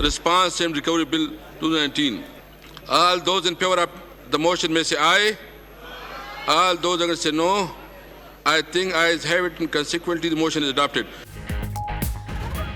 Response and Recovery Bill 2019. All those in favor of the motion may say aye. All those against say no. I think ayes have it and consequently the motion is adopted.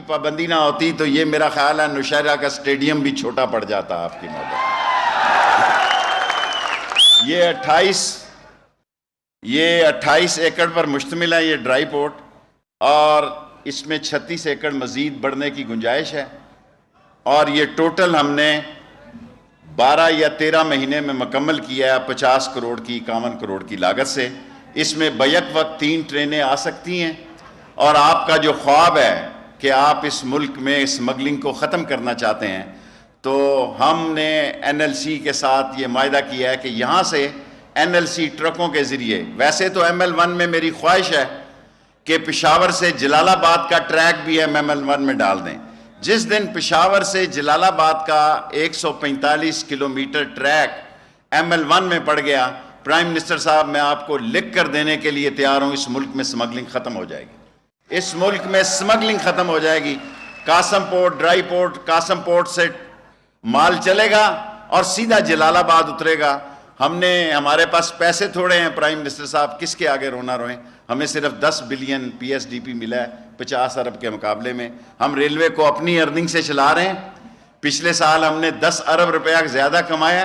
کی پابندی نہ ہوتی تو یہ میرا خیال ہے نوشہرہ کا سٹیڈیم بھی چھوٹا پڑ جاتا آپ کی نظر. یہ 28 ایکڑ پر مشتمل ہے یہ ڈرائی پورٹ, اور اس میں 36 ایکڑ مزید بڑھنے کی گنجائش ہے, اور یہ ٹوٹل ہم نے 12 یا 13 مہینے میں مکمل کیا ہے 50 کروڑ کی 51 کروڑ کی لاگت سے. اس میں بیک وقت 3 ٹرینیں آ سکتی ہیں, اور آپ کا جو خواب ہے کہ آپ اس ملک میں اسمگلنگ کو ختم کرنا چاہتے ہیں, تو ہم نے NLC کے ساتھ یہ معاہدہ کیا ہے کہ یہاں سے NLC ٹرکوں کے ذریعے, ویسے تو ML1 میں میری خواہش ہے کہ پشاور سے جلال آباد کا ٹریک بھی ہم ML1 میں ڈال دیں. جس دن پشاور سے جلال آباد کا 145 کلومیٹر ٹریک ML1 میں پڑ گیا, پرائم منسٹر صاحب میں آپ کو لکھ کر دینے کے لیے تیار ہوں, اس ملک میں اسمگلنگ ختم ہو جائے گی. اس ملک میں اسمگلنگ ختم ہو جائے گی. Qasim port, dry port, Qasim port سے مال چلے گا اور سیدھا جلال آباد اترے گا. ہمارے پاس پیسے تھوڑے ہیں پرائم منسٹر صاحب, کس کے آگے رونا روئیں. ہمیں صرف 10 بلین PSDP ملا ہے 50 ارب کے مقابلے میں. ہم ریلوے کو اپنی ارننگ سے چلا رہے ہیں. پچھلے سال ہم نے 10 ارب روپیہ زیادہ کمایا,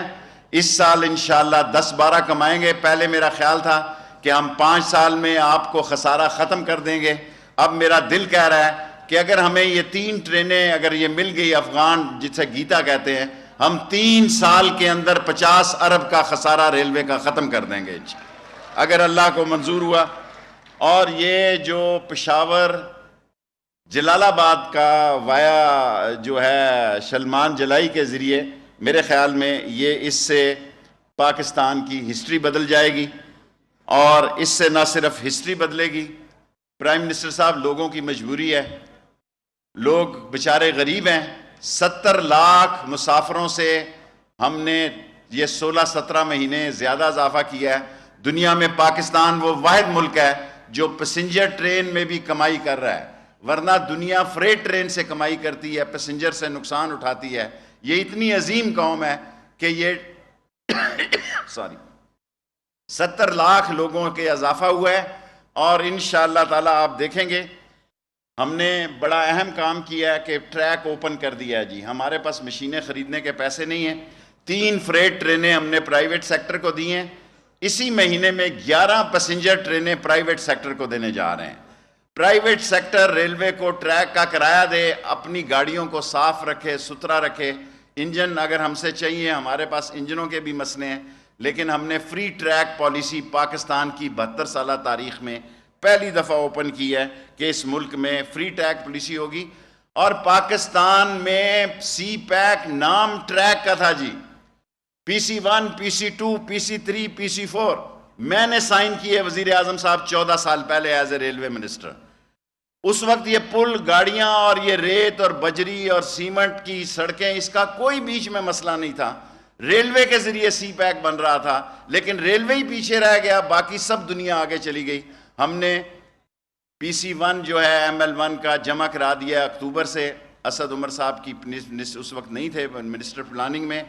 اس سال انشاءاللہ 10-12 کمائیں گے. پہلے میرا خیال تھا کہ ہم 5 سال میں آپ کو خسارہ ختم کر دیں گے. اب میرا دل کہہ رہا ہے کہ اگر ہمیں یہ 3 ٹرینیں اگر یہ مل گئی افغان جسے گیتا کہتے ہیں, ہم 3 سال کے اندر 50 ارب کا خسارہ ریلوے کا ختم کر دیں گے اگر اللہ کو منظور ہوا. اور یہ جو پشاور جلال آباد کا وایا جو ہے سلمان جلائی کے ذریعے, میرے خیال میں یہ اس سے پاکستان کی ہسٹری بدل جائے گی, اور اس سے نہ صرف ہسٹری بدلے گی. پرائم منسٹر صاحب, لوگوں کی مجبوری ہے, لوگ بیچارے غریب ہیں. 70 لاکھ مسافروں سے ہم نے یہ 16-17 مہینے زیادہ اضافہ کیا ہے. دنیا میں پاکستان وہ واحد ملک ہے جو پیسنجر ٹرین میں بھی کمائی کر رہا ہے, ورنہ دنیا فریٹ ٹرین سے کمائی کرتی ہے, پیسنجر سے نقصان اٹھاتی ہے. یہ اتنی عظیم قوم ہے کہ یہ 70 لاکھ لوگوں کے اضافہ ہوا ہے, اور انشاءاللہ تعالی آپ دیکھیں گے ہم نے بڑا اہم کام کیا ہے کہ ٹریک اوپن کر دیا ہے. جی ہمارے پاس مشینیں خریدنے کے پیسے نہیں ہیں. 3 فریٹ ٹرینیں ہم نے پرائیویٹ سیکٹر کو دی ہیں. اسی مہینے میں 11 پیسنجر ٹرینیں پرائیویٹ سیکٹر کو دینے جا رہے ہیں. پرائیویٹ سیکٹر ریلوے کو ٹریک کا کرایہ دے, اپنی گاڑیوں کو صاف رکھے, ستھرا رکھے. انجن اگر ہم سے چاہیے, ہمارے پاس انجنوں کے بھی مسئلے ہیں, لیکن ہم نے فری ٹریک پالیسی پاکستان کی 72 سالہ تاریخ میں پہلی دفعہ اوپن کی ہے کہ اس ملک میں فری ٹریک پالیسی ہوگی. اور پاکستان میں سی پیک نام ٹریک کا تھا جی, PC1, PC2, PC3, PC4 میں نے سائن کیے وزیر اعظم صاحب 14 سال پہلے ایز اے ریلوے منسٹر. اس وقت یہ پل, گاڑیاں اور یہ ریت اور بجری اور سیمنٹ کی سڑکیں, اس کا کوئی بیچ میں مسئلہ نہیں تھا. ریلوے کے ذریعے سی پیک بن رہا تھا, لیکن ریلوے ہی پیچھے رہ گیا, باقی سب دنیا آگے چلی گئی. ہم نے PC1 جو ہے ML1 کا جمع کرا دیا اکتوبر سے. اسد عمر صاحب کی اس وقت نہیں تھے منسٹر پلاننگ میں,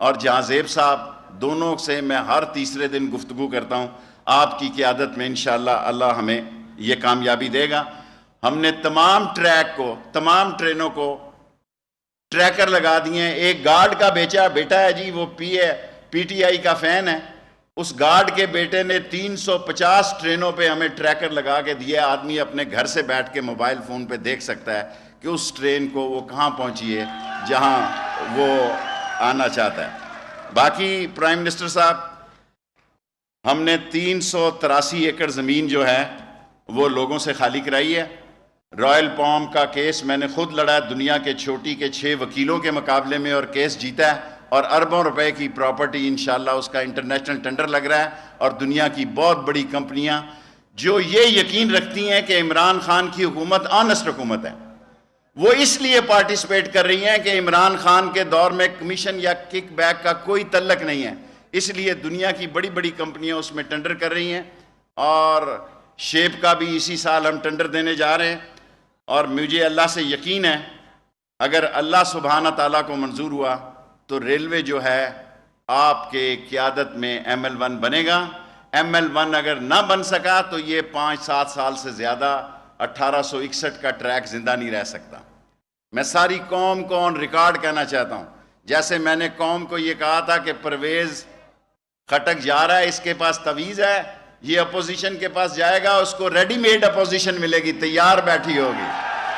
اور جہاں زیب صاحب, دونوں سے میں ہر تیسرے دن گفتگو کرتا ہوں. آپ کی قیادت میں انشاءاللہ اللہ ہمیں یہ کامیابی دے گا. ہم نے تمام ٹریک کو, تمام ٹرینوں کو ٹریکر لگا دیے ہیں. ایک گارڈ کا بیٹا ہے جی, وہ PTI کا فین ہے. اس گارڈ کے بیٹے نے 350 ٹرینوں پہ ہمیں ٹریکر لگا کے دیا. آدمی اپنے گھر سے بیٹھ کے موبائل فون پہ دیکھ سکتا ہے کہ اس ٹرین کو وہ کہاں پہنچی ہے جہاں وہ آنا چاہتا ہے. باقی پرائم منسٹر صاحب, ہم نے 383 ایکڑ زمین جو ہے وہ لوگوں سے خالی کرائی ہے. رائل پام کا کیس میں نے خود لڑا ہے, دنیا کے چھوٹی کے 6 وکیلوں کے مقابلے میں, اور کیس جیتا ہے, اور اربوں روپے کی پراپرٹی انشاءاللہ اس کا انٹرنیشنل ٹینڈر لگ رہا ہے. اور دنیا کی بہت بڑی کمپنیاں جو یہ یقین رکھتی ہیں کہ عمران خان کی حکومت آنسٹ حکومت ہے, وہ اس لیے پارٹیسپیٹ کر رہی ہیں کہ عمران خان کے دور میں کمیشن یا کک بیک کا کوئی تعلق نہیں ہے. اس لیے دنیا کی بڑی بڑی کمپنیاں اس میں ٹینڈر کر رہی ہیں, اور شیپ کا بھی اسی سال ہم ٹینڈر دینے جا رہے ہیں. اور مجھے اللہ سے یقین ہے اگر اللہ سبحانہ تعالیٰ کو منظور ہوا تو ریلوے جو ہے آپ کے قیادت میں ML1 بنے گا. ML1 اگر نہ بن سکا تو یہ 5-7 سال سے زیادہ 1861 کا ٹریک زندہ نہیں رہ سکتا. میں ساری قوم کو آن ریکارڈ کہنا چاہتا ہوں، جیسے میں نے قوم کو یہ کہا تھا کہ پرویز کھٹک جا رہا ہے، اس کے پاس تویز ہے، یہ اپوزیشن کے پاس جائے گا، اس کو ریڈی میڈ اپوزیشن ملے گی، تیار بیٹھی ہوگی۔